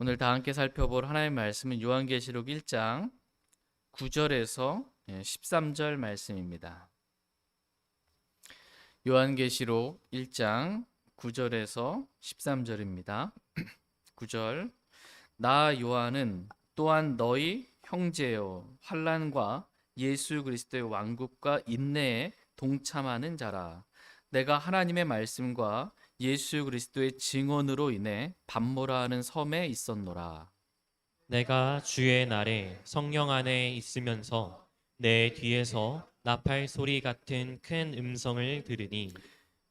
오늘 다 함께 살펴볼 하나님의 말씀은 요한계시록 1장 9절에서 13절 말씀입니다. 요한계시록 1장 9절에서 13절입니다. 9절 나 요한은 또한 너희 형제여 환난과 예수 그리스도의 왕국과 인내에 동참하는 자라. 내가 하나님의 말씀과 예수 그리스도의 증언으로 인해 밤모라 하는 섬에 있었노라. 내가 주의 날에 성령 안에 있으면서 내 뒤에서 나팔 소리 같은 큰 음성을 들으니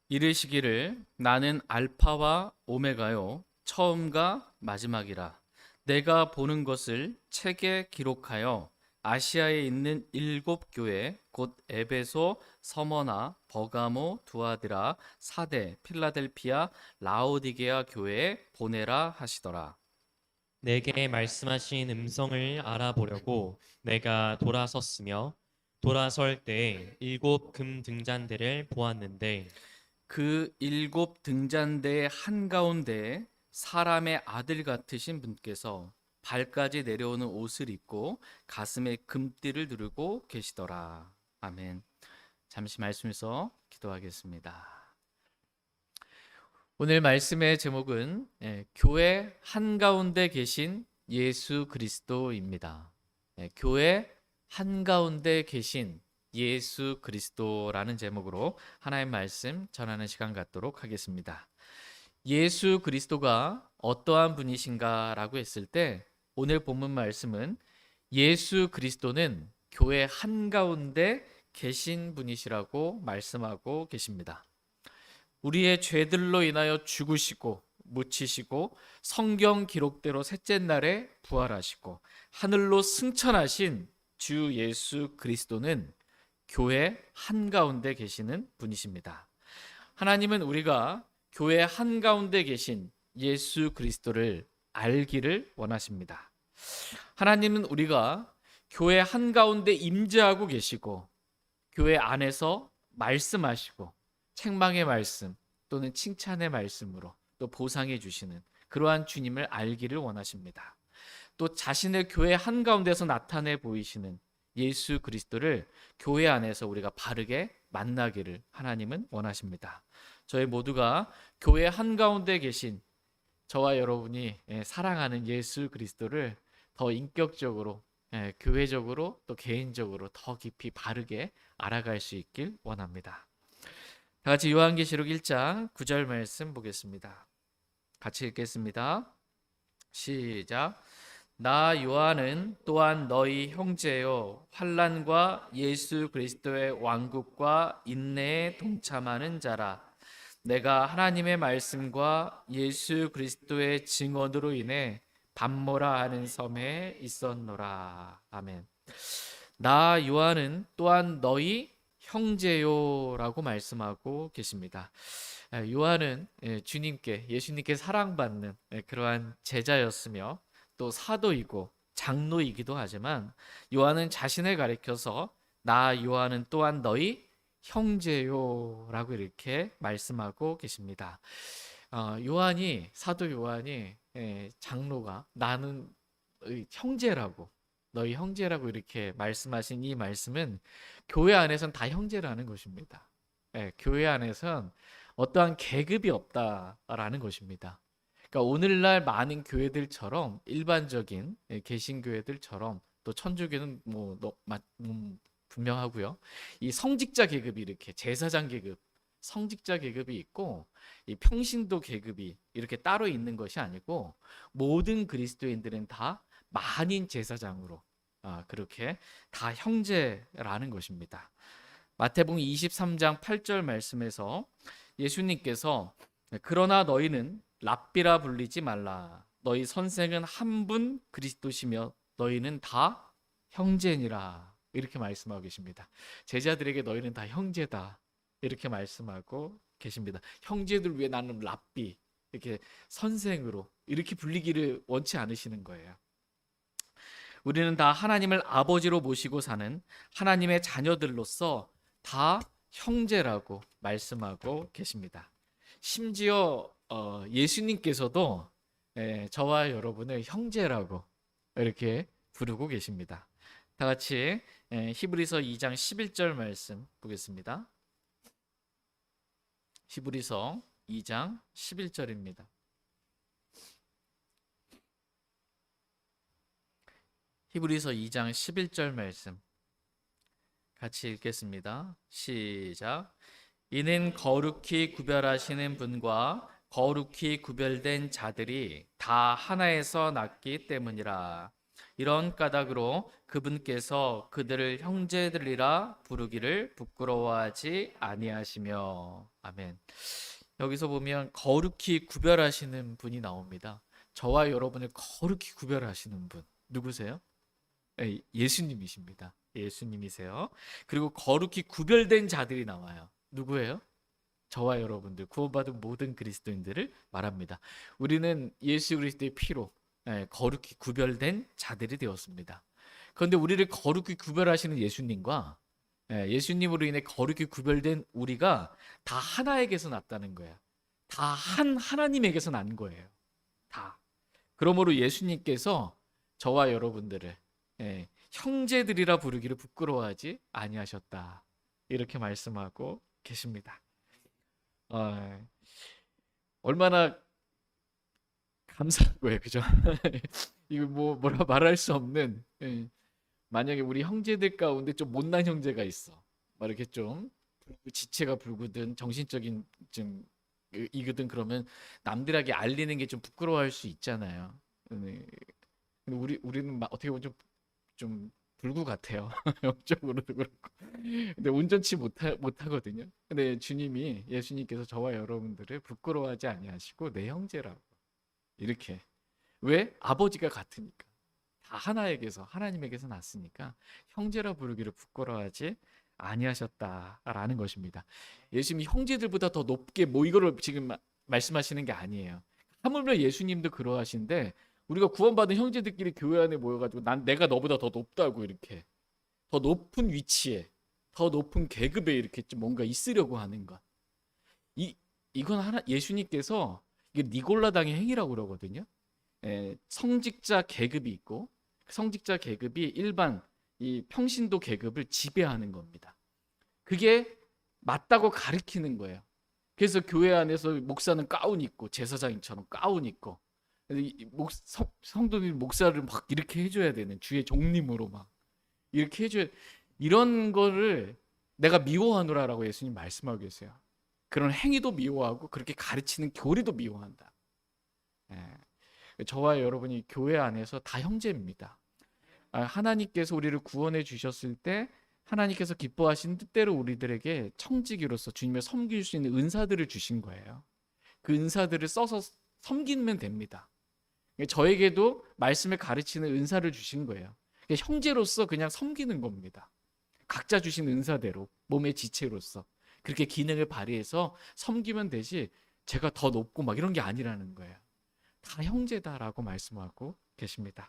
이르시기를 나는 알파와 오메가요 처음과 마지막이라. 내가 보는 것을 책에 기록하여 아시아에 있는 7교회 곧 에베소, 서머나, 버가모, 두아드라, 사데, 필라델피아, 라오디게아 교회에 보내라 하시더라. 내게 말씀하신 음성을 알아보려고 내가 돌아섰으며 돌아설 때에 7금 등잔대를 보았는데 그 7등잔대의 한가운데 사람의 아들 같으신 분께서 발까지 내려오는 옷을 입고 가슴에 금띠를 두르고 계시더라. 아멘. 잠시 말씀에서 기도하겠습니다. 오늘 말씀의 제목은 교회 한가운데 계신 예수 그리스도입니다. 교회 한가운데 계신 예수 그리스도라는 제목으로 하나님의 말씀 전하는 시간 갖도록 하겠습니다. 예수 그리스도가 어떠한 분이신가라고 했을 때 오늘 본문 말씀은 예수 그리스도는 교회 한가운데 계신 분이시라고 말씀하고 계십니다. 우리의 죄들로 인하여 죽으시고 묻히시고 성경 기록대로 셋째 날에 부활하시고 하늘로 승천하신 주 예수 그리스도는 교회 한가운데 계시는 분이십니다. 하나님은 우리가 교회 한가운데 계신 예수 그리스도를 알기를 원하십니다. 하나님은 우리가 교회 한가운데 임재하고 계시고 교회 안에서 말씀하시고 책망의 말씀 또는 칭찬의 말씀으로 또 보상해 주시는 그러한 주님을 알기를 원하십니다. 또 자신의 교회 한가운데서 나타내 보이시는 예수 그리스도를 교회 안에서 우리가 바르게 만나기를 하나님은 원하십니다. 저희 모두가 교회 한가운데 계신 저와 여러분이 사랑하는 예수 그리스도를 더 인격적으로 교회적으로 또 개인적으로 더 깊이 바르게 알아갈 수 있길 원합니다. 다 같이 요한계시록 1장 9절 말씀 보겠습니다. 같이 읽겠습니다. 시작. 나 요한은 또한 너희 형제요 환난과 예수 그리스도의 왕국과 인내에 동참하는 자라. 내가 하나님의 말씀과 예수 그리스도의 증언으로 인해 밤모라 하는 섬에 있었노라. 아멘. 나 요한은 또한 너희 형제요라고 말씀하고 계십니다. 요한은 주님께 예수님께 사랑받는 그러한 제자였으며 또 사도이고 장로이기도 하지만 요한은 자신을 가리켜서 나 요한은 또한 너희 형제요라고 이렇게 말씀하고 계십니다. 요한이 사도 요한이 장로가 나는 형제라고 너희 형제라고 이렇게 말씀하신 이 말씀은 교회 안에선 다 형제라는 것입니다. 교회 안에선 어떠한 계급이 없다라는 것입니다. 그러니까 오늘날 많은 교회들처럼 일반적인 개신교회들처럼 또 천주교는 분명하고요. 이 성직자 계급이 이렇게 제사장 계급, 성직자 계급이 있고 이 평신도 계급이 이렇게 따로 있는 것이 아니고 모든 그리스도인들은 다 만인 제사장으로 그렇게 다 형제라는 것입니다. 마태복음 23장 8절 말씀에서 예수님께서 그러나 너희는 랍비라 불리지 말라. 너희 선생은 한 분 그리스도시며 너희는 다 형제니라. 이렇게 말씀하고 계십니다. 제자들에게 너희는 다 형제다. 이렇게 말씀하고 계십니다. 형제들 위해 나는 랍비 이렇게 선생으로 이렇게 불리기를 원치 않으시는 거예요. 우리는 다 하나님을 아버지로 모시고 사는 하나님의 자녀들로서 다 형제라고 말씀하고 계십니다. 심지어 예수님께서도 저와 여러분을 형제라고 이렇게 부르고 계십니다. 다 같이 히브리서 2장 11절 말씀 보겠습니다. 히브리서 2장 11절입니다. 히브리서 2장 11절 말씀 같이 읽겠습니다. 시작. 이는 거룩히 구별하시는 분과 거룩히 구별된 자들이 다 하나에서 났기 때문이라. 이런 까닭으로 그분께서 그들을 형제들이라 부르기를 부끄러워하지 아니하시며. 아멘. 여기서 보면 거룩히 구별하시는 분이 나옵니다. 저와 여러분을 거룩히 구별하시는 분 누구세요? 예수님이십니다. 예수님이세요. 그리고 거룩히 구별된 자들이 나와요. 누구예요? 저와 여러분들, 구원받은 모든 그리스도인들을 말합니다. 우리는 예수 그리스도의 피로 거룩히 구별된 자들이 되었습니다. 그런데 우리를 거룩히 구별하시는 예수님과 예수님으로 인해 거룩히 구별된 우리가 다 하나에게서 났다는 거예요. 다 한 하나님에게서 난 거예요. 다. 그러므로 예수님께서 저와 여러분들을 형제들이라 부르기를 부끄러워하지 아니하셨다. 이렇게 말씀하고 계십니다. 얼마나 감사한 거예요, 그죠? 이거 뭐라 말할 수 없는. 만약에 우리 형제들 가운데 좀 못난 형제가 있어, 막 이렇게 좀 지체가 불구든 정신적인 좀 이거든, 그러면 남들에게 알리는 게 좀 부끄러워할 수 있잖아요. 근데 우리는 어떻게 보면 좀 불구 같아요. 영적으로도 그렇고. 근데 온전치 못하거든요. 근데 주님이, 예수님께서 저와 여러분들을 부끄러워하지 아니하시고 내 형제라고 이렇게. 왜? 아버지가 같으니까. 다 하나에게서, 하나님에게서 났으니까 형제라 부르기를 부끄러워하지 아니하셨다라는 것입니다. 예수님이 형제들보다 더 높게 이거를 지금 말씀하시는 게 아니에요. 하물며 예수님도 그러하신데 우리가 구원받은 형제들끼리 교회 안에 모여가지고 내가 너보다 더 높다고 이렇게 더 높은 위치에, 더 높은 계급에 이렇게 좀 뭔가 있으려고 하는 것. 이건 예수님께서 이게 니골라당의 행위라고 그러거든요. 성직자 계급이 있고 성직자 계급이 일반 이 평신도 계급을 지배하는 겁니다. 그게 맞다고 가르치는 거예요. 그래서 교회 안에서 목사는 가운 입고 제사장처럼 가운 입고 성도님 목사를 막 이렇게 해줘야 되는, 주의 종님으로 막 이렇게 해줘야, 이런 거를 내가 미워하노라라고 예수님 말씀하고 계세요. 그런 행위도 미워하고 그렇게 가르치는 교리도 미워한다. 저와 여러분이 교회 안에서 다 형제입니다. 하나님께서 우리를 구원해 주셨을 때 하나님께서 기뻐하신 뜻대로 우리들에게 청지기로서 주님을 섬길 수 있는 은사들을 주신 거예요. 그 은사들을 써서 섬기면 됩니다. 저에게도 말씀을 가르치는 은사를 주신 거예요. 형제로서 그냥 섬기는 겁니다. 각자 주신 은사대로 몸의 지체로서 그렇게 기능을 발휘해서 섬기면 되지, 제가 더 높고 막 이런 게 아니라는 거예요. 다 형제다라고 말씀하고 계십니다.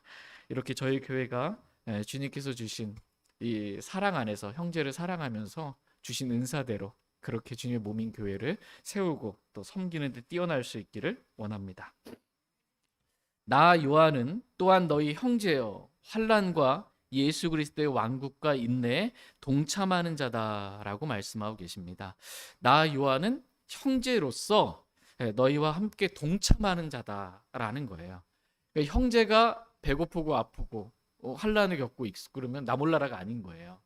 이렇게 저희 교회가 주님께서 주신 이 사랑 안에서 형제를 사랑하면서 주신 은사대로 그렇게 주님의 몸인 교회를 세우고 또 섬기는 데 뛰어날 수 있기를 원합니다. 나 요한은 또한 너희 형제여 환난과 예수 그리스도의 왕국과 인내에 동참하는 자다라고 말씀하고 계십니다. 나 요한은 형제로서 너희와 함께 동참하는 자다라는 거예요. 그러니까 형제가 배고프고 아프고 환난을 겪고 있고 그러면 나 몰라라가 아닌 거예요.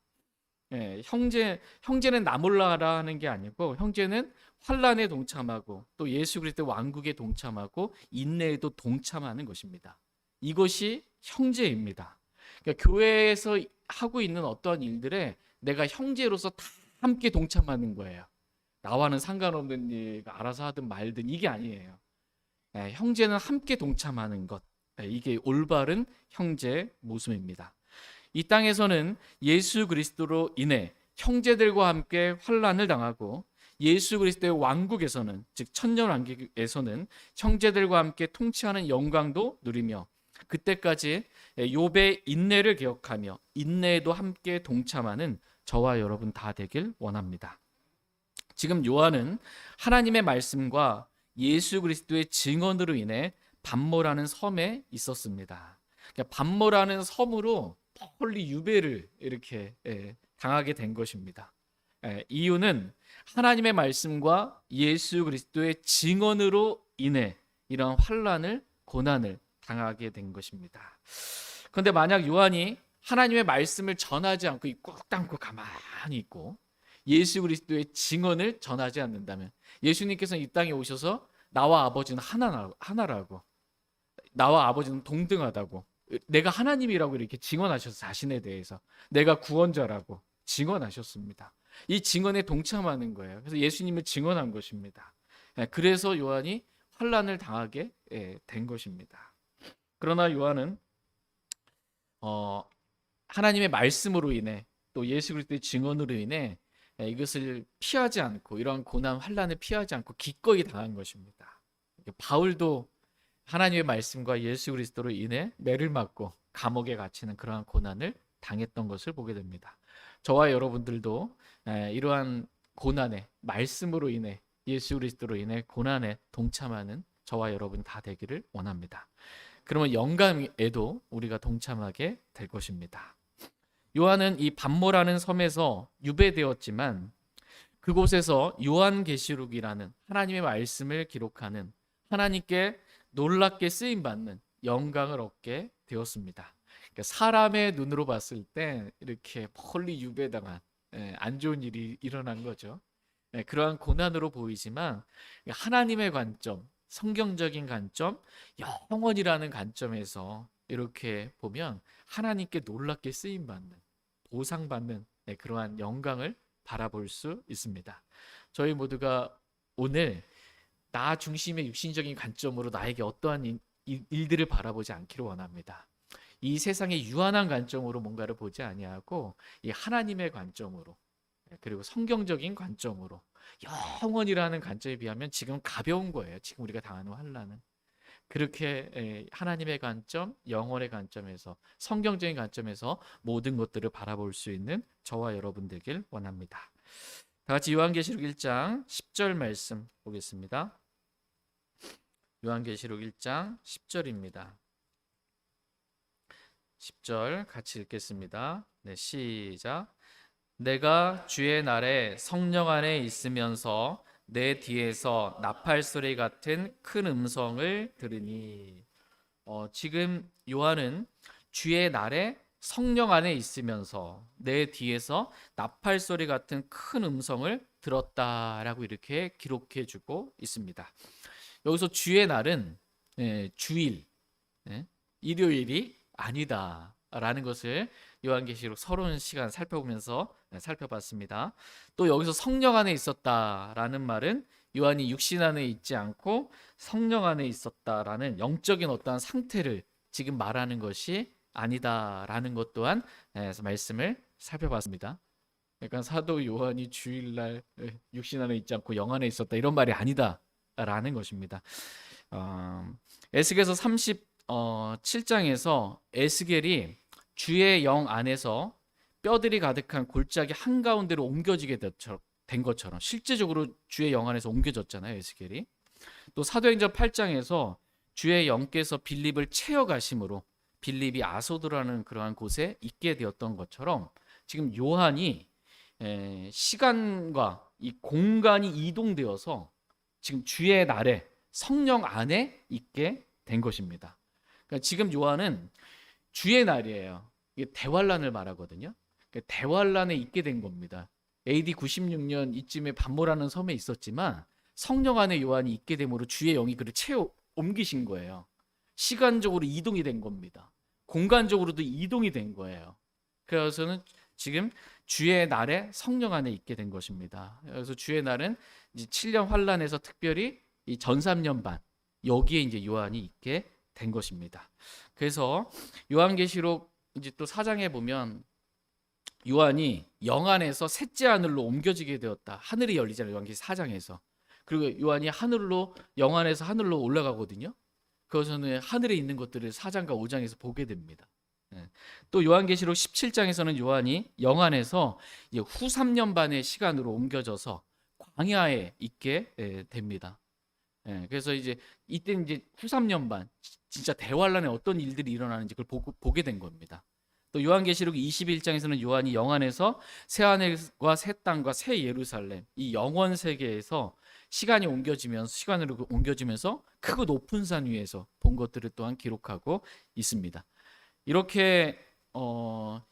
형제는 나 몰라라 하는 게 아니고, 형제는 환난에 동참하고 또 예수 그리스도 왕국에 동참하고 인내에도 동참하는 것입니다. 이것이 형제입니다. 그러니까 교회에서 하고 있는 어떠한 일들에 내가 형제로서 다 함께 동참하는 거예요. 나와는 상관없는 일, 알아서 하든 말든 이게 아니에요. 형제는 함께 동참하는 것, 이게 올바른 형제 모습입니다. 이 땅에서는 예수 그리스도로 인해 형제들과 함께 환난을 당하고, 예수 그리스도의 왕국에서는, 즉 천년 왕국에서는 형제들과 함께 통치하는 영광도 누리며, 그때까지 욥의 인내를 기억하며 인내에도 함께 동참하는 저와 여러분 다 되길 원합니다. 지금 요한은 하나님의 말씀과 예수 그리스도의 증언으로 인해 반모라는 섬에 있었습니다. 그러니까 반모라는 섬으로 멀리 유배를 이렇게 당하게 된 것입니다. 이유는 하나님의 말씀과 예수 그리스도의 증언으로 인해 이런 환난을 고난을 당하게 된 것입니다. 그런데 만약 요한이 하나님의 말씀을 전하지 않고 꾹 담고 가만히 있고 예수 그리스도의 증언을 전하지 않는다면, 예수님께서는 이 땅에 오셔서 나와 아버지는 하나라고, 나와 아버지는 동등하다고, 내가 하나님이라고 이렇게 증언하셔서 자신에 대해서 내가 구원자라고 증언하셨습니다. 이 증언에 동참하는 거예요. 그래서 예수님을 증언한 것입니다. 그래서 요한이 환난을 당하게 된 것입니다. 그러나 요한은 하나님의 말씀으로 인해 또 예수 그리스도의 증언으로 인해 이것을 피하지 않고, 이러한 고난 환난을 피하지 않고 기꺼이 당한 것입니다. 바울도 하나님의 말씀과 예수 그리스도로 인해 매를 맞고 감옥에 갇히는 그러한 고난을 당했던 것을 보게 됩니다. 저와 여러분들도 이러한 고난에, 말씀으로 인해, 예수 그리스도로 인해 고난에 동참하는 저와 여러분 다 되기를 원합니다. 그러면 영광에도 우리가 동참하게 될 것입니다. 요한은 이 반모라는 섬에서 유배되었지만 그곳에서 요한계시록이라는 하나님의 말씀을 기록하는, 하나님께 놀랍게 쓰임받는 영광을 얻게 되었습니다. 그러니까 사람의 눈으로 봤을 때 이렇게 멀리 유배당한 안 좋은 일이 일어난 거죠. 그러한 고난으로 보이지만 하나님의 관점, 성경적인 관점, 영원이라는 관점에서 이렇게 보면 하나님께 놀랍게 쓰임받는, 보상받는 그러한 영광을 바라볼 수 있습니다. 저희 모두가 오늘 나 중심의 육신적인 관점으로 나에게 어떠한 일들을 바라보지 않기를 원합니다. 이 세상의 유한한 관점으로 뭔가를 보지 아니하고 이 하나님의 관점으로, 그리고 성경적인 관점으로, 영원이라는 관점에 비하면 지금 가벼운 거예요. 지금 우리가 당하는 환난은. 그렇게 하나님의 관점, 영원의 관점에서, 성경적인 관점에서 모든 것들을 바라볼 수 있는 저와 여러분 되길 원합니다. 다 같이 요한계시록 1장 10절 말씀 보겠습니다. 요한계시록 1장 10절입니다. 10절 같이 읽겠습니다. 네, 시작. 내가 주의 날에 성령 안에 있으면서 내 뒤에서 나팔 소리 같은 큰 음성을 들으니, 지금 요한은 주의 날에 성령 안에 있으면서 내 뒤에서 나팔 소리 같은 큰 음성을 들었다라고 이렇게 기록해 주고 있습니다. 여기서 주의 날은 주일, 일요일이 아니다라는 것을 요한계시록 서론 시간 살펴보면서 살펴봤습니다. 또 여기서 성령 안에 있었다라는 말은 요한이 육신 안에 있지 않고 성령 안에 있었다라는 영적인 어떠한 상태를 지금 말하는 것이 아니다라는 것 또한 말씀을 살펴봤습니다. 그러니까 사도 요한이 주일날 육신 안에 있지 않고 영 안에 있었다, 이런 말이 아니다라는 것입니다. 에스겔서 37장에서 에스겔이 주의 영 안에서 뼈들이 가득한 골짜기 한가운데로 옮겨지게 된 것처럼 실제적으로 주의 영 안에서 옮겨졌잖아요, 에스겔이. 또 사도행전 8장에서 주의 영께서 빌립을 채워 가심으로 빌립이 아소도라는 그러한 곳에 있게 되었던 것처럼 지금 요한이 시간과 이 공간이 이동되어서 지금 주의 날에 성령 안에 있게 된 것입니다. 그러니까 지금 요한은 주의 날이에요. 이게 대환란을 말하거든요. 그러니까 대환란에 있게 된 겁니다. AD 96년 이쯤에 반모라는 섬에 있었지만 성령 안에 요한이 있게 됨으로 주의 영이 그를 채워 옮기신 거예요. 시간적으로 이동이 된 겁니다. 공간적으로도 이동이 된 거예요. 그래서는 지금 주의 날에 성령 안에 있게 된 것입니다. 그래서 주의 날은 이제 7년 환란에서 특별히 이 전 3년 반 여기에 이제 요한이 있게 된 것입니다. 그래서 요한계시록 이제 또 4장에 보면 요한이 영 안에서 셋째 하늘로 옮겨지게 되었다. 하늘이 열리잖아요. 요한계시록 4장에서. 그리고 요한이 하늘로, 영 안에서 하늘로 올라가거든요. 그것은 하늘에 있는 것들을 4장과 5장에서 보게 됩니다. 또 요한계시록 17장에서는 요한이 영 안에서 후 3년 반의 시간으로 옮겨져서 광야에 있게 됩니다. 그래서 이제 이때는 이제 후 3년반 진짜 대환란에 어떤 일들이 일어나는지 그걸 보게 된 겁니다. 또 요한계시록 21장에서는 요한이 영안에서 새 하늘과 새 땅과 새 예루살렘, 이 영원 세계에서 시간으로 옮겨지면서 크고 높은 산 위에서 본 것들을 또한 기록하고 있습니다. 이렇게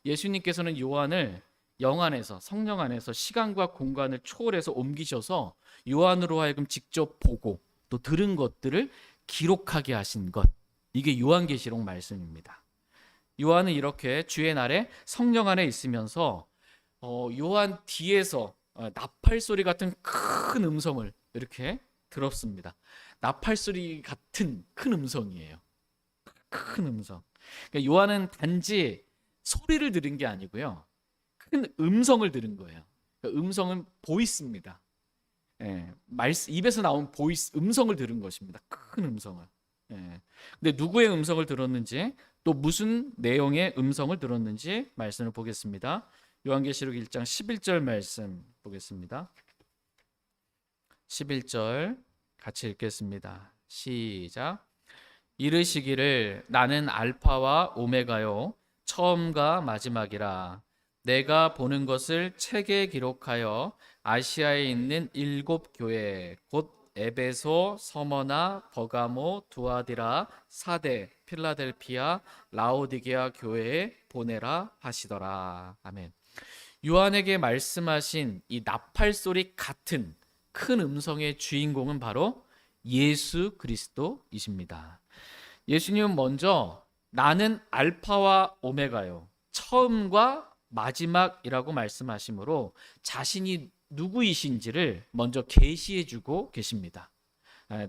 예수님께서는 요한을 영안에서, 성령 안에서 시간과 공간을 초월해서 옮기셔서 요한으로 하여금 직접 보고 또 들은 것들을 기록하게 하신 것, 이게 요한계시록 말씀입니다. 요한은 이렇게 주의 날에 성령 안에 있으면서 요한 뒤에서 나팔 소리 같은 큰 음성을 이렇게 들었습니다. 나팔 소리 같은 큰 음성이에요. 큰 음성. 그러니까 요한은 단지 소리를 들은 게 아니고요, 큰 음성을 들은 거예요. 그러니까 음성은 보이스입니다. 입에서 나온 보이스, 음성을 들은 것입니다. 큰 음성을. 근데 누구의 음성을 들었는지, 또 무슨 내용의 음성을 들었는지 말씀을 보겠습니다. 요한계시록 1장 11절 말씀 보겠습니다. 11절 같이 읽겠습니다. 시작. 이르시기를 나는 알파와 오메가요 처음과 마지막이라. 내가 보는 것을 책에 기록하여 아시아에 있는 7 교회 곧 에베소, 서머나, 버가모, 두아디라, 사데, 필라델피아, 라오디게아 교회에 보내라 하시더라. 아멘. 요한에게 말씀하신 이 나팔 소리 같은 큰 음성의 주인공은 바로 예수 그리스도이십니다. 예수님은 먼저 나는 알파와 오메가요, 처음과 마지막이라고 말씀하시므로 자신이 누구이신지를 먼저 계시해 주고 계십니다.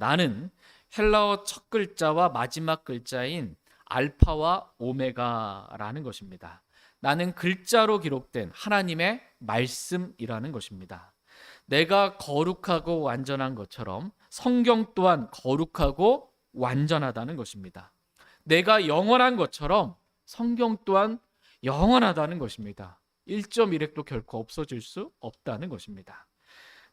나는 헬라어 첫 글자와 마지막 글자인 알파와 오메가라는 것입니다. 나는 글자로 기록된 하나님의 말씀이라는 것입니다. 내가 거룩하고 완전한 것처럼 성경 또한 거룩하고 완전하다는 것입니다. 내가 영원한 것처럼 성경 또한 영원하다는 것입니다. 1.1획도 결코 없어질 수 없다는 것입니다.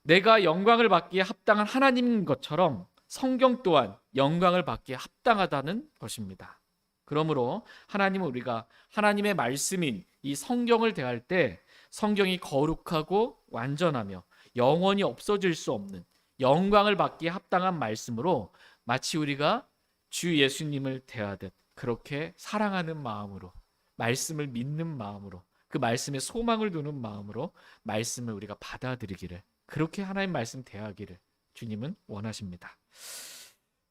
내가 영광을 받기에 합당한 하나님인 것처럼 성경 또한 영광을 받기에 합당하다는 것입니다. 그러므로 하나님은 우리가 하나님의 말씀인 이 성경을 대할 때 성경이 거룩하고 완전하며 영원히 없어질 수 없는 영광을 받기에 합당한 말씀으로 마치 우리가 주 예수님을 대하듯 그렇게 사랑하는 마음으로, 말씀을 믿는 마음으로, 그 말씀에 소망을 두는 마음으로 말씀을 우리가 받아들이기를, 그렇게 하나님 말씀 대하기를 주님은 원하십니다.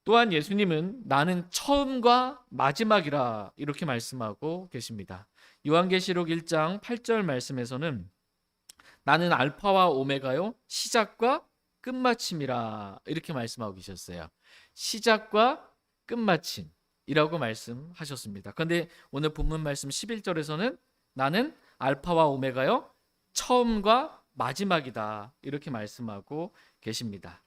또한 예수님은 나는 처음과 마지막이라 이렇게 말씀하고 계십니다. 요한계시록 1장 8절 말씀에서는 나는 알파와 오메가요 시작과 끝마침이라 이렇게 말씀하고 계셨어요. 시작과 끝마침이라고 말씀하셨습니다. 그런데 오늘 본문 말씀 11절에서는 나는 알파와 오메가요 처음과 마지막이다 이렇게 말씀하고 계십니다.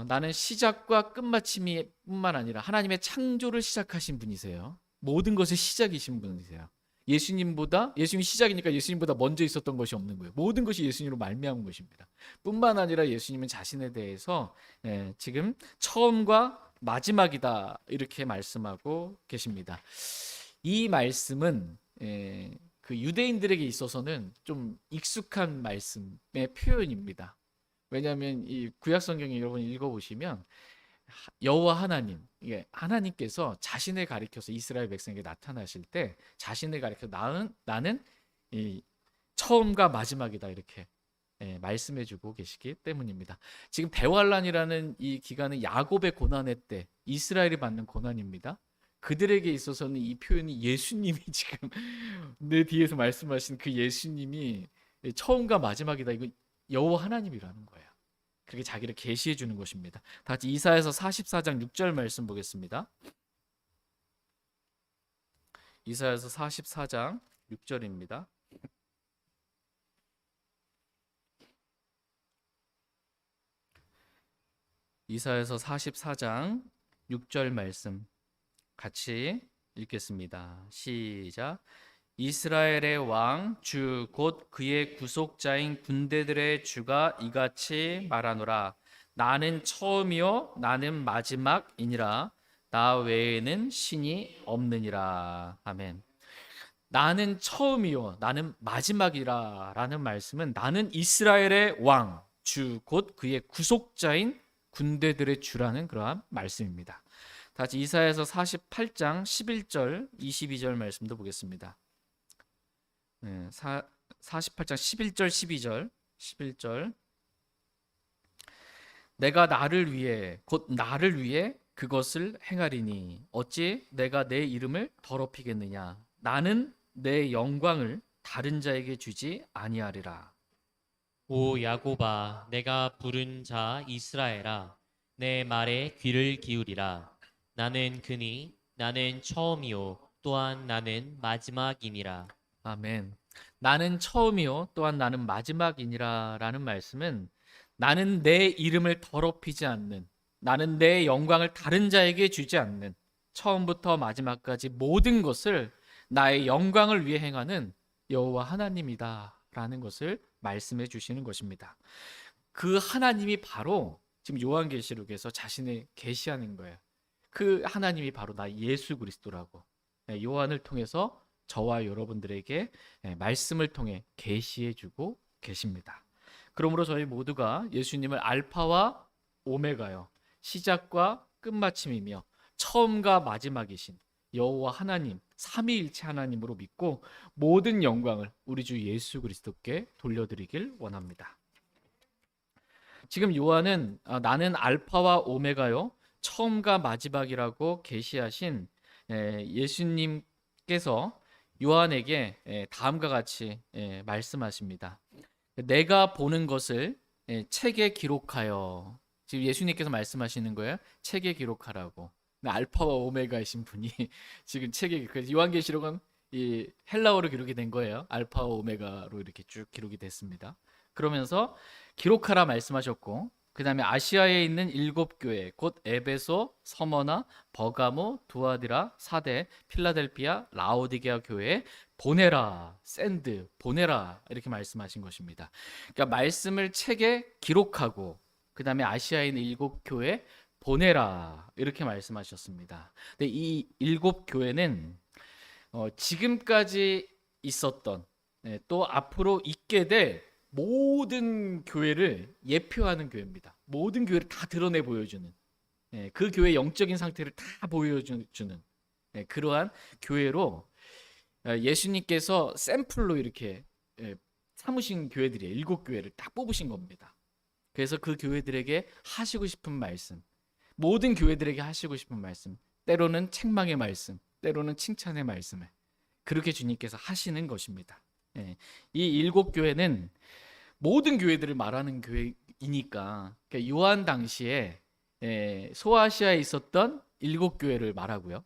나는 시작과 끝마침이 뿐만 아니라 하나님의 창조를 시작하신 분이세요. 모든 것의 시작이신 분이세요. 예수님 시작이니까 예수님보다 먼저 있었던 것이 없는 거예요. 모든 것이 예수님으로 말미암은 것입니다. 뿐만 아니라 예수님은 자신에 대해서 지금 처음과 마지막이다 이렇게 말씀하고 계십니다. 이 말씀은 그 유대인들에게 있어서는 좀 익숙한 말씀의 표현입니다. 왜냐하면 이 구약 성경에 여러분 읽어보시면 여호와 하나님, 하나님께서 자신을 가리켜서 이스라엘 백성에게 나타나실 때 자신을 가리켜 나는 이 처음과 마지막이다 이렇게 말씀해주고 계시기 때문입니다. 지금 대환란이라는 이 기간은 야곱의 고난의 때 이스라엘이 받는 고난입니다. 그들에게 있어서는 이 표현이 예수님이 지금 내 뒤에서 말씀하신 그 예수님이 처음과 마지막이다, 이거 여호와 하나님이라는 거예요. 그렇게 자기를 계시해 주는 것입니다. 다 같이 이사야서 44장 6절 말씀 보겠습니다. 이사야서 44장 6절입니다. 이사야서 44장 6절 말씀 같이 읽겠습니다. 시작. 이스라엘의 왕 주 곧 그의 구속자인 군대들의 주가 이같이 말하노라. 나는 처음이요 나는 마지막이니라. 나 외에는 신이 없느니라. 아멘. 나는 처음이요 나는 마지막이라 라는 말씀은 나는 이스라엘의 왕, 주, 곧 그의 구속자인 군대들의 주라는 그러한 말씀입니다. 다시 이사야서 48장 11절 22절 말씀도 보겠습니다. 48장 11절 12절 11절 내가 나를 위해 곧 나를 위해 그것을 행하리니 어찌 내가 내 이름을 더럽히겠느냐. 나는 내 영광을 다른 자에게 주지 아니하리라. 오 야곱아, 내가 부른 자 이스라엘아, 내 말에 귀를 기울이라. 나는 그니 나는 처음이요 또한 나는 마지막이니라. 아멘. 나는 처음이요 또한 나는 마지막이니라 라는 말씀은 나는 내 이름을 더럽히지 않는, 나는 내 영광을 다른 자에게 주지 않는, 처음부터 마지막까지 모든 것을 나의 영광을 위해 행하는 여호와 하나님이다 라는 것을 말씀해 주시는 것입니다. 그 하나님이 바로 지금 요한계시록에서 자신을 계시하는 거예요. 그 하나님이 바로 나 예수 그리스도라고 요한을 통해서 저와 여러분들에게 말씀을 통해 계시해 주고 계십니다. 그러므로 저희 모두가 예수님을 알파와 오메가요, 시작과 끝마침이며 처음과 마지막이신 여호와 하나님, 삼위일체 하나님으로 믿고 모든 영광을 우리 주 예수 그리스도께 돌려드리길 원합니다. 지금 요한은 나는 알파와 오메가요, 처음과 마지막이라고 계시하신 예수님께서 요한에게 다음과 같이 말씀하십니다. 내가 보는 것을 책에 기록하여. 지금 예수님께서 말씀하시는 거예요. 책에 기록하라고. 알파와 오메가이신 분이 지금 책에, 요한계시록은 이 헬라어로 기록이 된 거예요. 알파와 오메가로 이렇게 쭉 기록이 됐습니다. 그러면서 기록하라 말씀하셨고, 그 다음에 아시아에 있는 7교회, 곧 에베소, 서머나, 버가모, 두아디라, 사데, 필라델피아, 라오디게아 교회에 보내라, 샌드, 보내라 이렇게 말씀하신 것입니다. 그러니까 말씀을 책에 기록하고 그 다음에 아시아에 있는 7교회 보내라 이렇게 말씀하셨습니다. 근데 이 7교회는 지금까지 있었던 또 앞으로 있게 될 모든 교회를 예표하는 교회입니다. 모든 교회를 다 드러내 보여주는, 그 교회의 영적인 상태를 다 보여주는 그러한 교회로 예수님께서 샘플로 이렇게 삼으신 교회들이에요. 7교회를 딱 뽑으신 겁니다. 그래서 그 교회들에게 하시고 싶은 말씀, 모든 교회들에게 하시고 싶은 말씀, 때로는 책망의 말씀, 때로는 칭찬의 말씀을 그렇게 주님께서 하시는 것입니다. 이 7교회는 모든 교회들을 말하는 교회이니까, 그러니까 요한 당시에 소아시아에 있었던 7교회를 말하고요.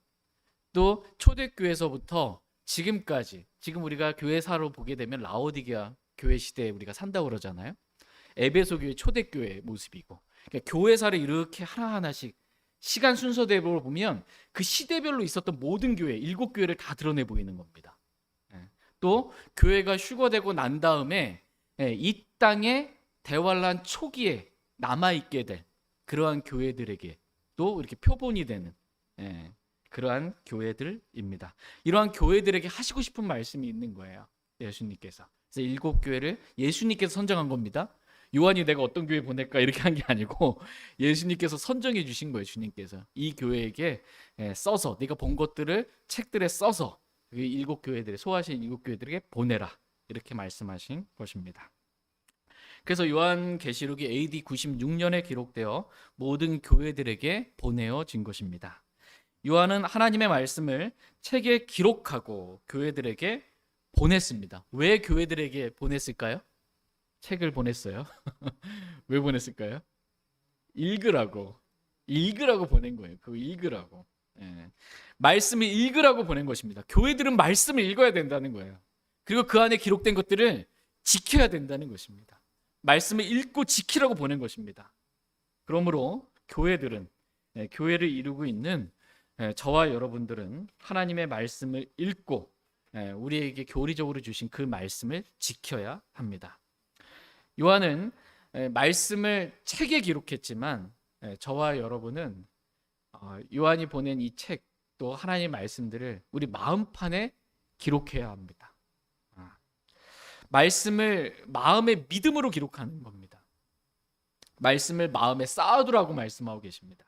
또 초대교회에서부터 지금까지, 지금 우리가 교회사로 보게 되면 라오디게아 교회 시대에 우리가 산다고 그러잖아요. 에베소 교회 초대교회의 모습이고, 그러니까 교회사를 이렇게 하나하나씩 시간 순서대로 보면 그 시대별로 있었던 모든 교회, 7교회를 다 드러내 보이는 겁니다. 또 교회가 휴거되고 난 다음에 이 땅에 대환란 초기에 남아있게 될 그러한 교회들에게 또 이렇게 표본이 되는 그러한 교회들입니다. 이러한 교회들에게 하시고 싶은 말씀이 있는 거예요. 예수님께서. 그래서 7교회를 예수님께서 선정한 겁니다. 요한이 내가 어떤 교회 보낼까 이렇게 한 게 아니고 예수님께서 선정해 주신 거예요. 주님께서 이 교회에게 써서, 네가 본 것들을 책들에 써서 그 7교회들에, 소아시아 7교회들에게 보내라 이렇게 말씀하신 것입니다. 그래서 요한계시록이 AD 96년에 기록되어 모든 교회들에게 보내어진 것입니다. 요한은 하나님의 말씀을 책에 기록하고 교회들에게 보냈습니다. 왜 교회들에게 보냈을까요? 책을 보냈어요. 왜 보냈을까요? 읽으라고 보낸 거예요. 그거 읽으라고. 말씀을 읽으라고 보낸 것입니다. 교회들은 말씀을 읽어야 된다는 거예요. 그리고 그 안에 기록된 것들을 지켜야 된다는 것입니다. 말씀을 읽고 지키라고 보낸 것입니다. 그러므로 교회들은, 교회를 이루고 있는 저와 여러분들은 하나님의 말씀을 읽고 우리에게 교리적으로 주신 그 말씀을 지켜야 합니다. 요한은 말씀을 책에 기록했지만 저와 여러분은 요한이 보낸 이 책 또 하나님의 말씀들을 우리 마음판에 기록해야 합니다. 말씀을 마음의 믿음으로 기록하는 겁니다. 말씀을 마음에 쌓아두라고 말씀하고 계십니다.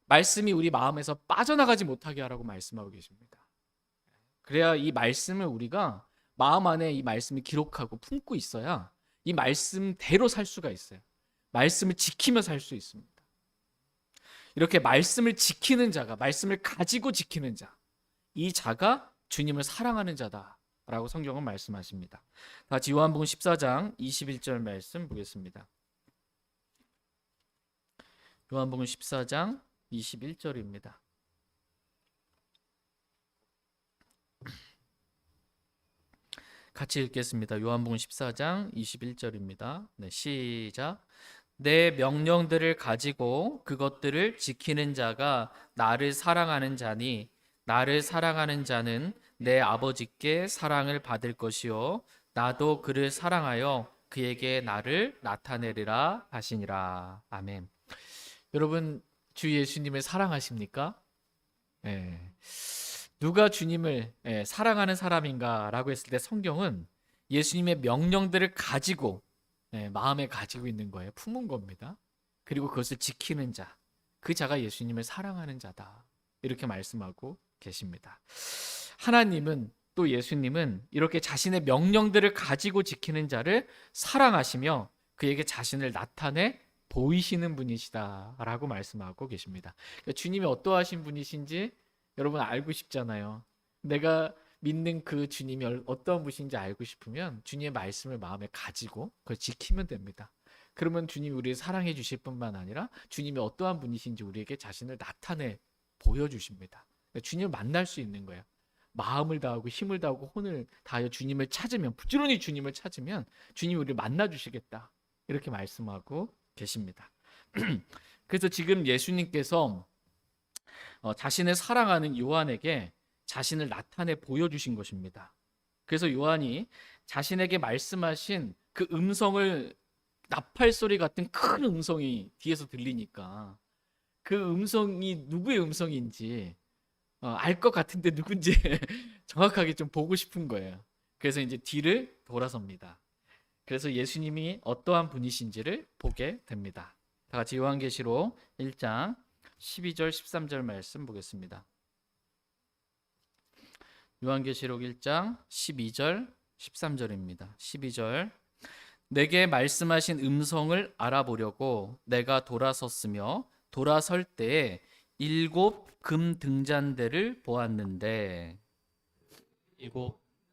말씀이 우리 마음에서 빠져나가지 못하게 하라고 말씀하고 계십니다. 그래야 이 말씀을 우리가 마음 안에 이 말씀을 기록하고 품고 있어야 이 말씀대로 살 수가 있어요. 말씀을 지키며 살 수 있습니다. 이렇게 말씀을 지키는 자가, 말씀을 가지고 지키는 자, 이 자가 주님을 사랑하는 자다라고 성경은 말씀하십니다. 다 같이 요한복음 14장 21절 말씀 보겠습니다. 요한복음 14장 21절입니다. 같이 읽겠습니다. 요한복음 14장 21절입니다. 네, 시작. 내 명령들을 가지고 그것들을 지키는 자가 나를 사랑하는 자니 나를 사랑하는 자는 내 아버지께 사랑을 받을 것이요 나도 그를 사랑하여 그에게 나를 나타내리라 하시니라. 아멘. 여러분, 주 예수님을 사랑하십니까? 누가 주님을 사랑하는 사람인가라고 했을 때 성경은 예수님의 명령들을 가지고 마음에 가지고 있는 거예요. 품은 겁니다. 그리고 그것을 지키는 자, 그 자가 예수님을 사랑하는 자다. 이렇게 말씀하고 계십니다. 하나님은 또 예수님은 이렇게 자신의 명령들을 가지고 지키는 자를 사랑하시며 그에게 자신을 나타내 보이시는 분이시다라고 말씀하고 계십니다. 그러니까 주님이 어떠하신 분이신지 여러분 알고 싶잖아요. 내가 믿는 그 주님이 어떤 분이신지 알고 싶으면 주님의 말씀을 마음에 가지고 그걸 지키면 됩니다. 그러면 주님이 우리를 사랑해 주실 뿐만 아니라 주님이 어떠한 분이신지 우리에게 자신을 나타내 보여주십니다. 주님을 만날 수 있는 거예요. 마음을 다하고 힘을 다하고 혼을 다하여 주님을 찾으면, 부지런히 주님을 찾으면 주님이 우리를 만나 주시겠다. 이렇게 말씀하고 계십니다. 그래서 지금 예수님께서 자신을 사랑하는 요한에게 자신을 나타내 보여주신 것입니다. 그래서 요한이 자신에게 말씀하신 그 음성을, 나팔 소리 같은 큰 음성이 뒤에서 들리니까 그 음성이 누구의 음성인지 알 것 같은데 누군지 정확하게 좀 보고 싶은 거예요. 그래서 이제 뒤를 돌아섭니다. 그래서 예수님이 어떠한 분이신지를 보게 됩니다. 다 같이 요한계시록 1장 12절 13절 말씀 보겠습니다. 요한계시록 1장 12절 13절입니다. 12절. 내게 말씀하신 음성을 알아보려고 내가 돌아섰으며 돌아설 때에 7 금 등잔대를 보았는데 7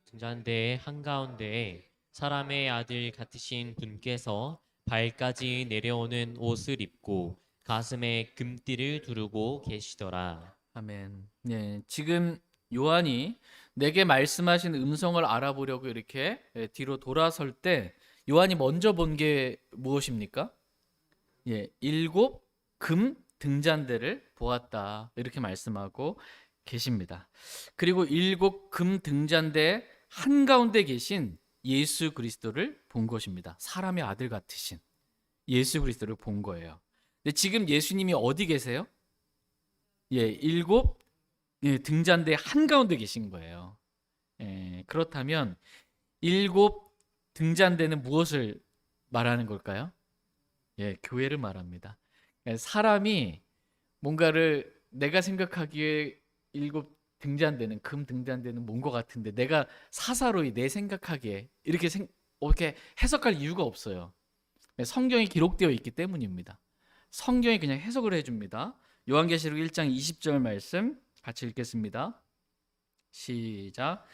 등잔대의 한가운데에 사람의 아들 같으신 분께서 발까지 내려오는 옷을 입고 가슴에 금띠를 두르고 계시더라. 아멘. 네, 지금 요한이 내게 말씀하신 음성을 알아보려고 이렇게 뒤로 돌아설 때 요한이 먼저 본 게 무엇입니까? 7 금 등잔대를 보았다. 이렇게 말씀하고 계십니다. 그리고 7 금 등잔대 한가운데 계신 예수 그리스도를 본 것입니다. 사람의 아들 같으신 예수 그리스도를 본 거예요. 근데 지금 예수님이 어디 계세요? 7 등잔대 한가운데 계신 거예요. 그렇다면 7 등잔대는 무엇을 말하는 걸까요? 교회를 말합니다. 사람이 뭔가를 내가 생각하기에 7 등잔대는, 금 등잔대는 뭔 것 같은데 내가 사사로이 내 생각하기에 이렇게 해석할 이유가 없어요. 성경이 기록되어 있기 때문입니다. 성경이 그냥 해석을 해줍니다. 요한계시록 1장 20절 말씀 같이 읽겠습니다. 시작.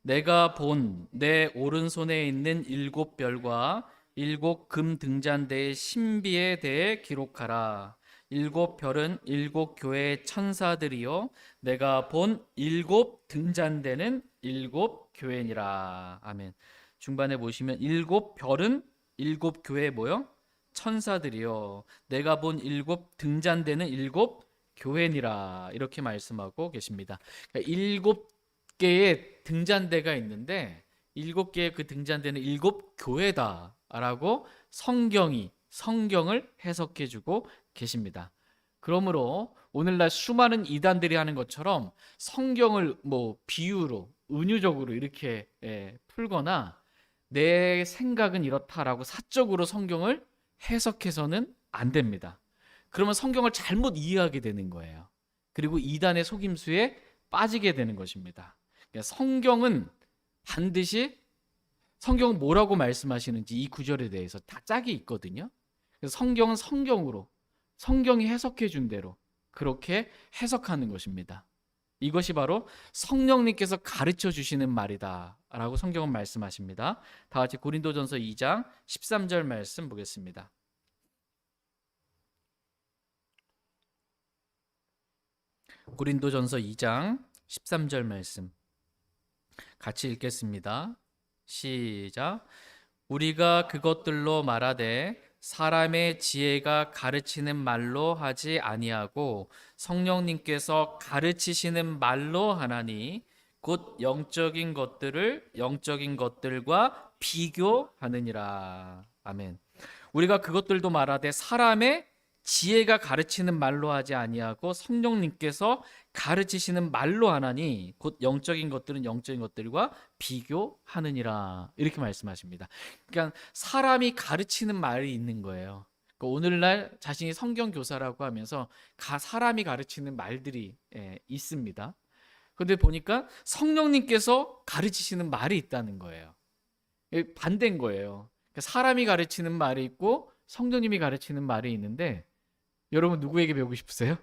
내가 본 내 오른손에 있는 7 별과 7 금 등잔대의 신비에 대해 기록하라. 7 별은 7 교회의 천사들이요 내가 본 7 등잔대는 7 교회니라. 아멘. 중반에 보시면 7 별은 7 교회의 뭐요? 천사들이요 내가 본 7 등잔대는 7 교회니라. 이렇게 말씀하고 계십니다. 그러니까 7개의 등잔대가 있는데 7개의 그 등잔대는 7 교회다. 라고 성경을 해석해 주고 계십니다. 그러므로 오늘날 수많은 이단들이 하는 것처럼 성경을 뭐 비유로 은유적으로 이렇게 풀거나 내 생각은 이렇다라고 사적으로 성경을 해석해서는 안 됩니다. 그러면 성경을 잘못 이해하게 되는 거예요. 그리고 이단의 속임수에 빠지게 되는 것입니다. 성경은 반드시 성경은 뭐라고 말씀하시는지 이 구절에 대해서 다 짝이 있거든요. 그래서 성경은 성경으로 성경이 해석해 준 대로 그렇게 해석하는 것입니다. 이것이 바로 성령님께서 가르쳐 주시는 말이다 라고 성경은 말씀하십니다. 다 같이 고린도전서 2장 13절 말씀 보겠습니다. 고린도전서 2장 13절 말씀 같이 읽겠습니다. 시작. 우리가 그것들로 말하되 사람의 지혜가 가르치는 말로 하지 아니하고 성령님께서 가르치시는 말로 하나니 곧 영적인 것들을 영적인 것들과 비교하느니라. 아멘. 우리가 그것들도 말하되 사람의 지혜가 가르치는 말로 하지 아니하고 성령님께서 가르치시는 말로 하나니 곧 영적인 것들은 영적인 것들과 비교하느니라. 이렇게 말씀하십니다. 그러니까 사람이 가르치는 말이 있는 거예요. 그러니까 오늘날 자신이 성경 교사라고 하면서 사람이 가르치는 말들이 있습니다. 그런데 보니까 성령님께서 가르치시는 말이 있다는 거예요. 반대인 거예요. 그러니까 사람이 가르치는 말이 있고 성령님이 가르치는 말이 있는데 여러분 누구에게 배우고 싶으세요?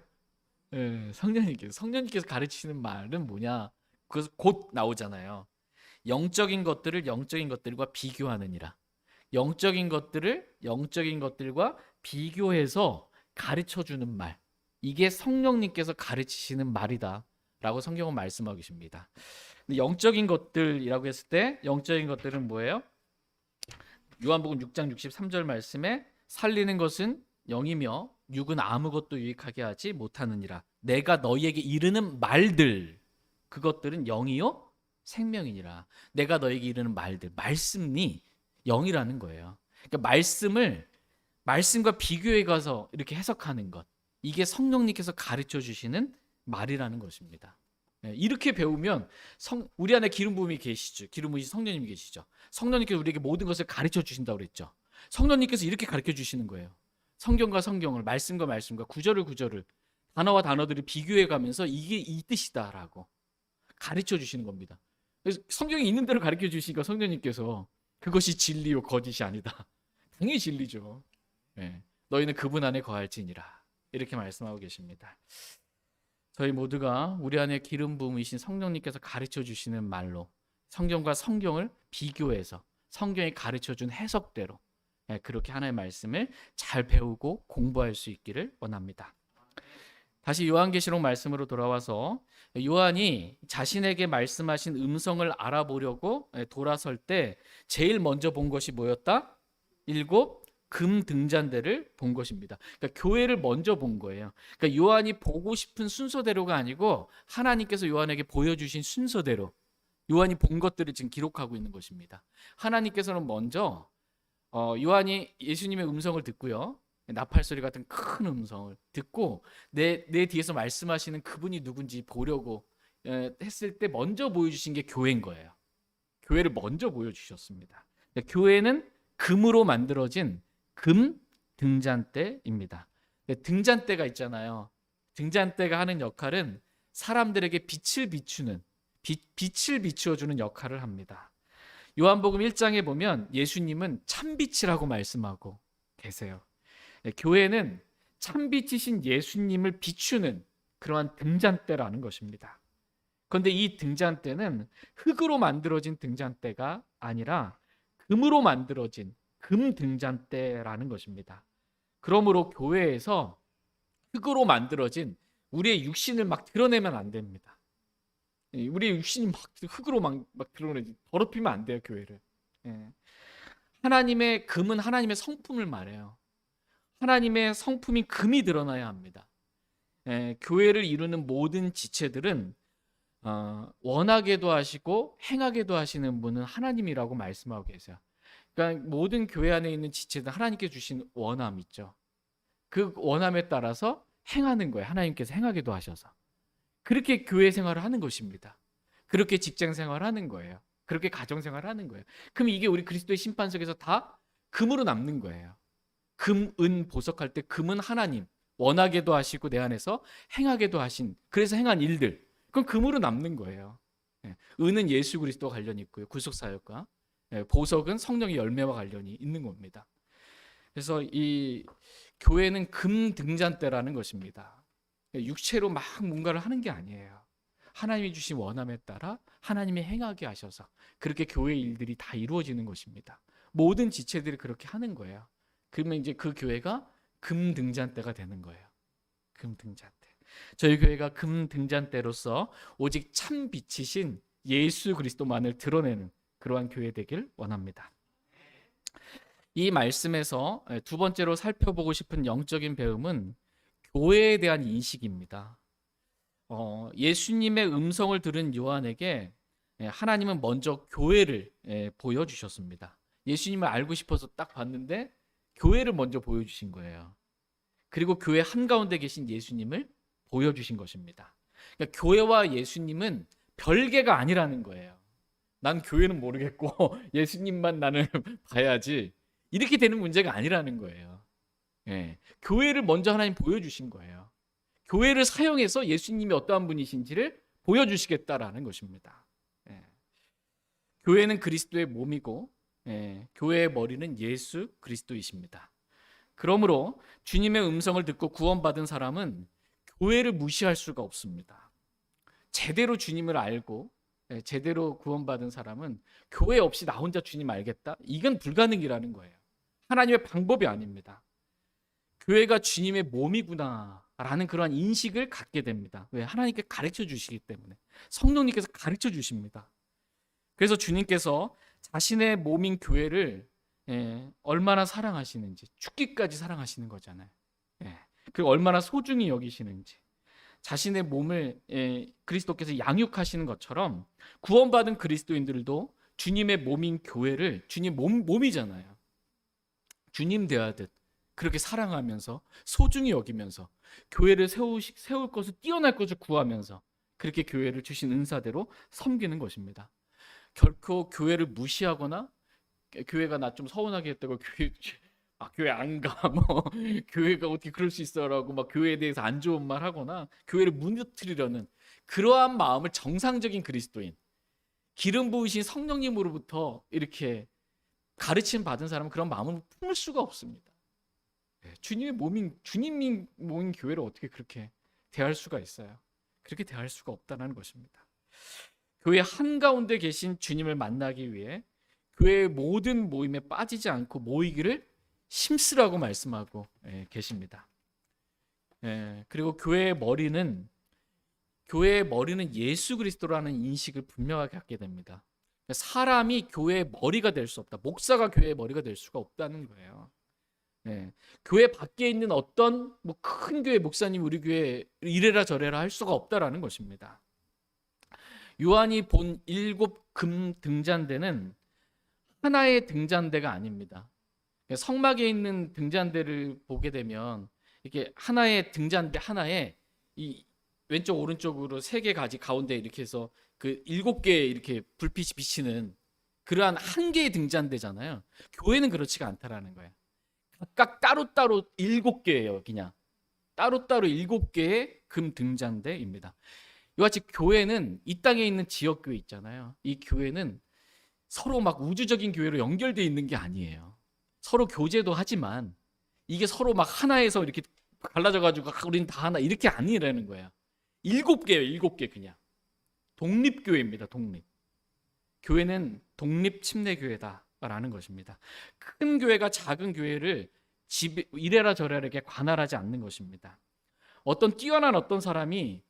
성령님께서 가르치시는 말은 뭐냐? 그래서 곧 나오잖아요. 영적인 것들을 영적인 것들과 비교하느니라. 영적인 것들을 영적인 것들과 비교해서 가르쳐 주는 말. 이게 성령님께서 가르치시는 말이다 라고 성경은 말씀하고 계십니다. 근데 영적인 것들이라고 했을 때 영적인 것들은 뭐예요? 요한복음 6장 63절 말씀에 살리는 것은 영이며 육은 아무것도 유익하게 하지 못하느니라. 내가 너희에게 이르는 말들 그것들은 영이요 생명이니라. 내가 너희에게 이르는 말들 말씀이 영이라는 거예요. 그러니까 말씀과 비교해 가서 이렇게 해석하는 것 이게 성령님께서 가르쳐 주시는 말이라는 것입니다. 이렇게 배우면 우리 안에 기름 부음이 계시죠. 기름 부으신 성령님이 계시죠. 성령님께서 우리에게 모든 것을 가르쳐 주신다고 그랬죠. 성령님께서 이렇게 가르쳐 주시는 거예요. 성경과 성경을 말씀과 말씀과 구절을 단어와 단어들을 비교해 가면서 이게 이 뜻이다라고 가르쳐 주시는 겁니다. 그래서 성경에 있는 대로 가르쳐 주시니까 성령님께서 그것이 진리요 거짓이 아니다. 당연히 진리죠. 너희는 그분 안에 거할지니라. 이렇게 말씀하고 계십니다. 저희 모두가 우리 안에 기름 부음이신 성령님께서 가르쳐 주시는 말로 성경과 성경을 비교해서 성경이 가르쳐 준 해석대로 그렇게 하나님의 말씀을 잘 배우고 공부할 수 있기를 원합니다. 다시 요한계시록 말씀으로 돌아와서 요한이 자신에게 말씀하신 음성을 알아보려고 돌아설 때 제일 먼저 본 것이 뭐였다? 7 금 등잔대를 본 것입니다. 그러니까 교회를 먼저 본 거예요. 그러니까 요한이 보고 싶은 순서대로가 아니고 하나님께서 요한에게 보여주신 순서대로 요한이 본 것들을 지금 기록하고 있는 것입니다. 하나님께서는 먼저 요한이 예수님의 음성을 듣고요. 나팔 소리 같은 큰 음성을 듣고 내 뒤에서 말씀하시는 그분이 누군지 보려고 했을 때 먼저 보여주신 게 교회인 거예요. 교회를 먼저 보여주셨습니다. 교회는 금으로 만들어진 금 등잔대입니다. 등잔대가 있잖아요. 등잔대가 하는 역할은 사람들에게 빛을 비추어주는 역할을 합니다. 요한복음 1장에 보면 예수님은 참빛이라고 말씀하고 계세요. 교회는 참빛이신 예수님을 비추는 그러한 등잔대라는 것입니다. 그런데 이 등잔대는 흙으로 만들어진 등잔대가 아니라 금으로 만들어진 금 등잔대라는 것입니다. 그러므로 교회에서 흙으로 만들어진 우리의 육신을 막 드러내면 안 됩니다. 우리의 육신이 막 흙으로 막 드러내지 더럽히면 안 돼요, 교회를. 하나님의 금은 하나님의 성품을 말해요. 하나님의 성품인 금이 드러나야 합니다. 교회를 이루는 모든 지체들은 원하게도 하시고 행하게도 하시는 분은 하나님이라고 말씀하고 계세요. 그러니까 모든 교회 안에 있는 지체들 하나님께 주신 원함 있죠. 그 원함에 따라서 행하는 거예요. 하나님께서 행하기도 하셔서. 그렇게 교회 생활을 하는 것입니다. 그렇게 직장 생활을 하는 거예요. 그렇게 가정 생활을 하는 거예요. 그럼 이게 우리 그리스도의 심판 속에서 다 금으로 남는 거예요. 금, 은, 보석할 때 금은 하나님 원하게도 하시고 내 안에서 행하게도 하신, 그래서 행한 일들, 그건 금으로 남는 거예요. 은은 예수 그리스도와 관련이 있고요. 구속 사역과. 보석은 성령의 열매와 관련이 있는 겁니다. 그래서 이 교회는 금 등잔대라는 것입니다. 육체로 막 뭔가를 하는 게 아니에요. 하나님이 주신 원함에 따라 하나님이 행하게 하셔서 그렇게 교회 일들이 다 이루어지는 것입니다. 모든 지체들이 그렇게 하는 거예요. 그러면 이제 그 교회가 금 등잔대가 되는 거예요. 금 등잔대. 저희 교회가 금 등잔대로서 오직 참 빛이신 예수 그리스도만을 드러내는 그러한 교회 되길 원합니다. 이 말씀에서 두 번째로 살펴보고 싶은 영적인 배움은 교회에 대한 인식입니다. 예수님의 음성을 들은 요한에게 하나님은 먼저 교회를 보여주셨습니다. 예수님을 알고 싶어서 딱 봤는데 교회를 먼저 보여주신 거예요. 그리고 교회 한가운데 계신 예수님을 보여주신 것입니다. 그러니까 교회와 예수님은 별개가 아니라는 거예요. 난 교회는 모르겠고 예수님만 나는 봐야지, 이렇게 되는 문제가 아니라는 거예요. 교회를 먼저 하나님 보여주신 거예요. 교회를 사용해서 예수님이 어떠한 분이신지를 보여주시겠다라는 것입니다. 교회는 그리스도의 몸이고 교회의 머리는 예수 그리스도이십니다. 그러므로 주님의 음성을 듣고 구원받은 사람은 교회를 무시할 수가 없습니다. 제대로 주님을 알고 제대로 구원받은 사람은 교회 없이 나 혼자 주님 알겠다? 이건 불가능이라는 거예요. 하나님의 방법이 아닙니다. 교회가 주님의 몸이구나라는 그런 인식을 갖게 됩니다. 왜? 하나님께 가르쳐 주시기 때문에. 성령님께서 가르쳐 주십니다. 그래서 주님께서 자신의 몸인 교회를 얼마나 사랑하시는지, 죽기까지 사랑하시는 거잖아요. 그리고 얼마나 소중히 여기시는지, 자신의 몸을 그리스도께서 양육하시는 것처럼 구원받은 그리스도인들도 주님의 몸인 교회를, 주님 몸이잖아요. 주님 대하듯 그렇게 사랑하면서 소중히 여기면서 교회를 세울 것을, 뛰어날 것을 구하면서 그렇게 교회를 주신 은사대로 섬기는 것입니다. 결코 교회를 무시하거나 교회가 나 좀 서운하게 했다고 교회 안 가, 뭐 교회가 어떻게 그럴 수 있어라고 막 교회에 대해서 안 좋은 말 하거나 교회를 무너뜨리려는 그러한 마음을 정상적인 그리스도인, 기름 부으신 성령님으로부터 이렇게 가르침 받은 사람은 그런 마음을 품을 수가 없습니다. 주님의 몸인 교회를 어떻게 그렇게 대할 수가 있어요? 그렇게 대할 수가 없다는 것입니다. 교회 한가운데 계신 주님을 만나기 위해 교회의 모든 모임에 빠지지 않고 모이기를 힘쓰라고 말씀하고 계십니다. 그리고 교회의 머리는 예수 그리스도라는 인식을 분명하게 갖게 됩니다. 사람이 교회의 머리가 될 수 없다. 목사가 교회의 머리가 될 수가 없다는 거예요. 교회 밖에 있는 어떤 큰 교회 목사님 우리 교회 이래라 저래라 할 수가 없다라는 것입니다. 요한이 본 7 금 등잔대는 하나의 등잔대가 아닙니다. 성막에 있는 등잔대를 보게 되면 이렇게 하나의 등잔대 하나에 이 왼쪽 오른쪽으로 3개 가지 가운데 이렇게 해서 그 7개의 이렇게 불빛이 비치는 그러한 한 개의 등잔대잖아요. 교회는 그렇지가 않다라는 거예요. 각각 따로따로 7개예요. 그냥 따로따로 7개의 금 등잔대입니다. 이와 같이 교회는 이 땅에 있는 지역교회 있잖아요. 이 교회는 서로 막 우주적인 교회로 연결되어 있는 게 아니에요. 서로 교제도 하지만 이게 서로 막 하나에서 이렇게 갈라져가지고 우리는 다 하나 이렇게 아니라는 거야. 7개예요. 7개 그냥. 독립교회입니다. 독립. 교회는 독립침례교회다라는 것입니다. 큰 교회가 작은 교회를 이래라 저래라 이렇게 관할하지 않는 것입니다. 어떤 뛰어난 어떤 사람이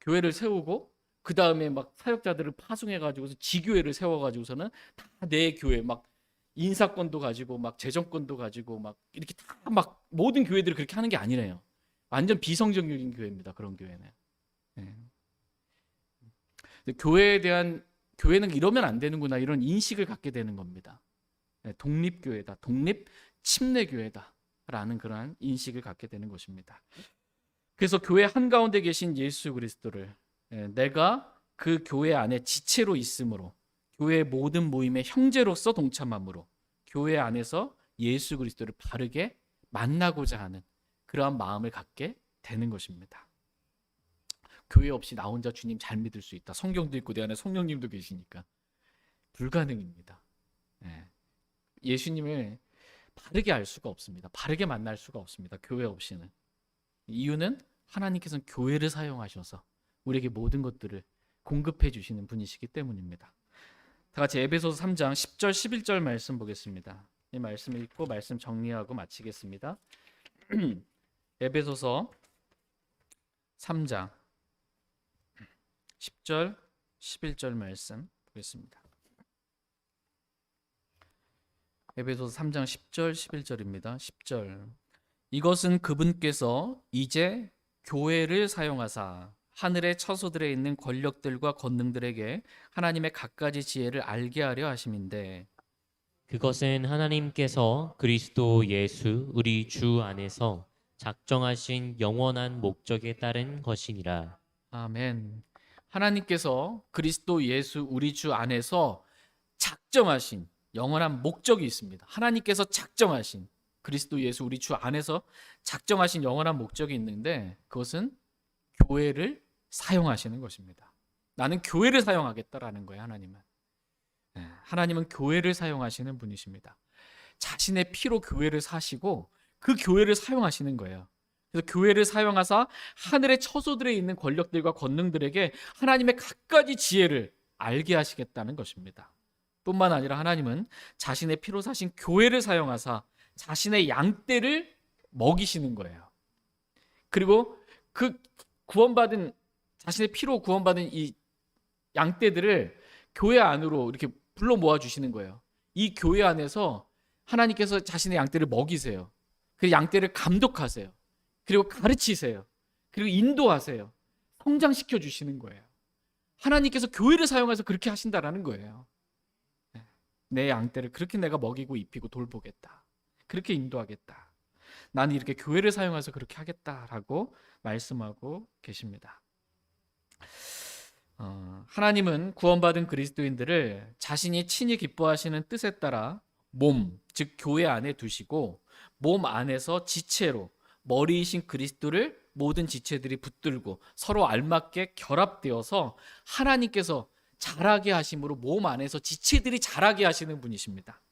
교회를 세우고 그 다음에 막 사역자들을 파송해가지고서 지교회를 세워가지고서는 다 내 교회 막 인사권도 가지고 막 재정권도 가지고 막 이렇게 다 막 모든 교회들이 그렇게 하는 게 아니래요. 완전 비성경적인 교회입니다. 그런 교회는. 교회에 대한 교회는 이러면 안 되는구나, 이런 인식을 갖게 되는 겁니다. 독립교회다, 독립 침례교회다 라는 그러한 인식을 갖게 되는 것입니다. 그래서 교회 한가운데 계신 예수 그리스도를 내가 그 교회 안에 지체로 있으므로, 교회 모든 모임의 형제로서 동참함으로 교회 안에서 예수 그리스도를 바르게 만나고자 하는 그러한 마음을 갖게 되는 것입니다. 교회 없이 나 혼자 주님 잘 믿을 수 있다, 성경도 있고 내 안에 성령님도 계시니까, 불가능입니다. 예수님을 바르게 알 수가 없습니다. 바르게 만날 수가 없습니다. 교회 없이는. 이유는 하나님께서는 교회를 사용하셔서 우리에게 모든 것들을 공급해 주시는 분이시기 때문입니다. 다 같이 에베소서 3장 10절 11절 말씀 보겠습니다. 이 말씀 읽고 말씀 정리하고 마치겠습니다. 에베소서 3장 10절 11절 말씀 보겠습니다. 에베소서 3장 10절 11절입니다. 10절. 이것은 그분께서 이제 교회를 사용하사 하늘의 처소들에 있는 권력들과 권능들에게 하나님의 갖가지 지혜를 알게 하려 하심인데, 그것은 하나님께서 그리스도 예수 우리 주 안에서 작정하신 영원한 목적에 따른 것이니라. 아멘. 하나님께서 그리스도 예수 우리 주 안에서 작정하신 영원한 목적이 있습니다. 하나님께서 작정하신, 그리스도 예수 우리 주 안에서 작정하신 영원한 목적이 있는데, 그것은 교회를 사용하시는 것입니다. 나는 교회를 사용하겠다라는 거예요. 하나님은 교회를 사용하시는 분이십니다. 자신의 피로 교회를 사시고 그 교회를 사용하시는 거예요. 그래서 교회를 사용하사 하늘의 처소들에 있는 권력들과 권능들에게 하나님의 갖가지 지혜를 알게 하시겠다는 것입니다. 뿐만 아니라 하나님은 자신의 피로 사신 교회를 사용하사 자신의 양떼를 먹이시는 거예요. 그리고 그 구원받은, 자신의 피로 구원받은 이 양떼들을 교회 안으로 이렇게 불러 모아 주시는 거예요. 이 교회 안에서 하나님께서 자신의 양떼를 먹이세요. 그 양떼를 감독하세요. 그리고 가르치세요. 그리고 인도하세요. 성장시켜 주시는 거예요. 하나님께서 교회를 사용해서 그렇게 하신다라는 거예요. 내 양떼를 그렇게 내가 먹이고 입히고 돌보겠다, 그렇게 인도하겠다, 나는 이렇게 교회를 사용해서 그렇게 하겠다라고 말씀하고 계십니다. 하나님은 구원받은 그리스도인들을 자신이 친히 기뻐하시는 뜻에 따라 몸, 즉 교회 안에 두시고, 몸 안에서 지체로 머리이신 그리스도를 모든 지체들이 붙들고 서로 알맞게 결합되어서 하나님께서 자라게 하심으로 몸 안에서 지체들이 자라게 하시는 분이십니다.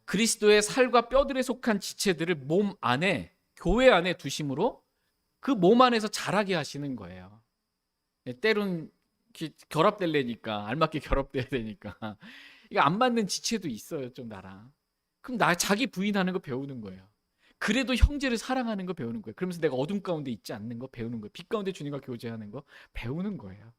그리스도의 살과 뼈들에 속한 지체들을 몸 안에, 교회 안에 두심으로 그 몸 안에서 자라게 하시는 거예요. 때론 결합되려니까, 알맞게 결합돼야 되니까 이거 안 맞는 지체도 있어요, 좀 나랑. 그럼 자기 부인하는 거 배우는 거예요. 그래도 형제를 사랑하는 거 배우는 거예요. 그러면서 내가 어둠 가운데 있지 않는 거 배우는 거예요. 빛 가운데 주님과 교제하는 거 배우는 거예요.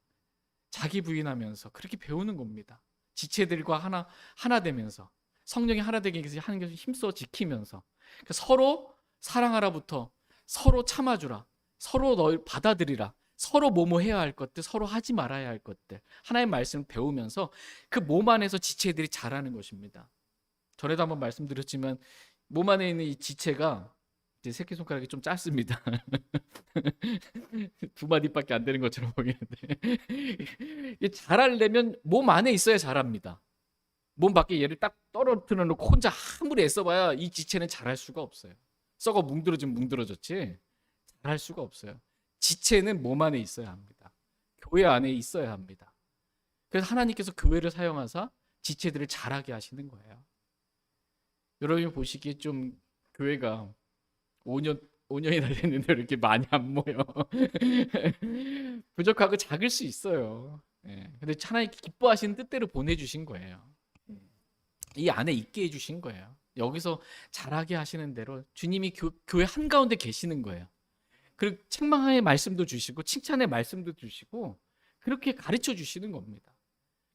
자기 부인하면서 그렇게 배우는 겁니다. 지체들과 하나 되면서, 성령이 하나 되기 위해서 하는 것을 힘써 지키면서, 서로 사랑하라부터 서로 참아주라, 서로 널 받아들이라, 서로 뭐뭐 해야 할 것들, 서로 하지 말아야 할 것들, 하나님의 말씀을 배우면서 그 몸 안에서 지체들이 자라는 것입니다. 전에도 한번 말씀드렸지만 몸 안에 있는 이 지체가 이제 새끼손가락이 좀 짧습니다. 두 마디밖에 안 되는 것처럼 보이는데 자라려면 몸 안에 있어야 자랍니다. 몸 밖에 얘를 딱 떨어뜨려 놓고 혼자 아무리 애써봐야 이 지체는 자랄 수가 없어요. 썩어 뭉들어지면 뭉들어졌지 자랄 수가 없어요. 지체는 몸 안에 있어야 합니다. 교회 안에 있어야 합니다. 그래서 하나님께서 교회를 사용하사 지체들을 자라게 하시는 거예요. 여러분이 보시기에 좀 교회가 5년이나 됐는데 이렇게 많이 안 모여. 부족하고 작을 수 있어요. 근데 하나님 기뻐하시는 뜻대로 보내주신 거예요. 이 안에 있게 해주신 거예요. 여기서 자라게 하시는 대로 주님이 교회 한가운데 계시는 거예요. 그리고 책망의 말씀도 주시고 칭찬의 말씀도 주시고 그렇게 가르쳐 주시는 겁니다.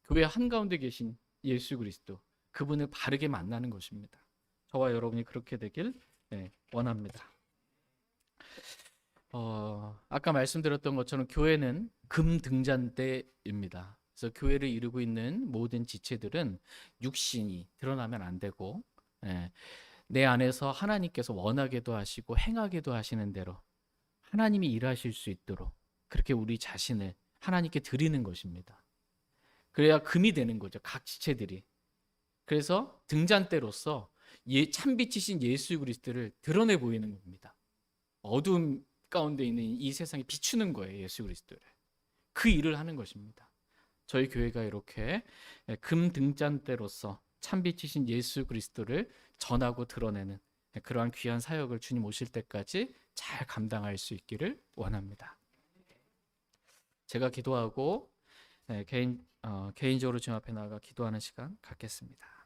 교회 한가운데 계신 예수 그리스도, 그분을 바르게 만나는 것입니다. 저와 여러분이 그렇게 되길 원합니다. 아까 말씀드렸던 것처럼 교회는 금등잔대입니다. 그래서 교회를 이루고 있는 모든 지체들은 육신이 드러나면 안 되고, 예, 내 안에서 하나님께서 원하게도 하시고 행하게도 하시는 대로 하나님이 일하실 수 있도록 그렇게 우리 자신을 하나님께 드리는 것입니다. 그래야 금이 되는 거죠, 각 지체들이. 그래서 등잔대로서 참빛이신 예수 그리스도를 드러내 보이는 겁니다. 어두움 가운데 있는 이 세상에 비추는 거예요, 예수 그리스도를. 그 일을 하는 것입니다. 저희 교회가 이렇게 금 등잔대로서 참빛이신 예수 그리스도를 전하고 드러내는 그러한 귀한 사역을 주님 오실 때까지 잘 감당할 수 있기를 원합니다. 제가 기도하고 개인적으로 주님 앞에 나아가 기도하는 시간 갖겠습니다.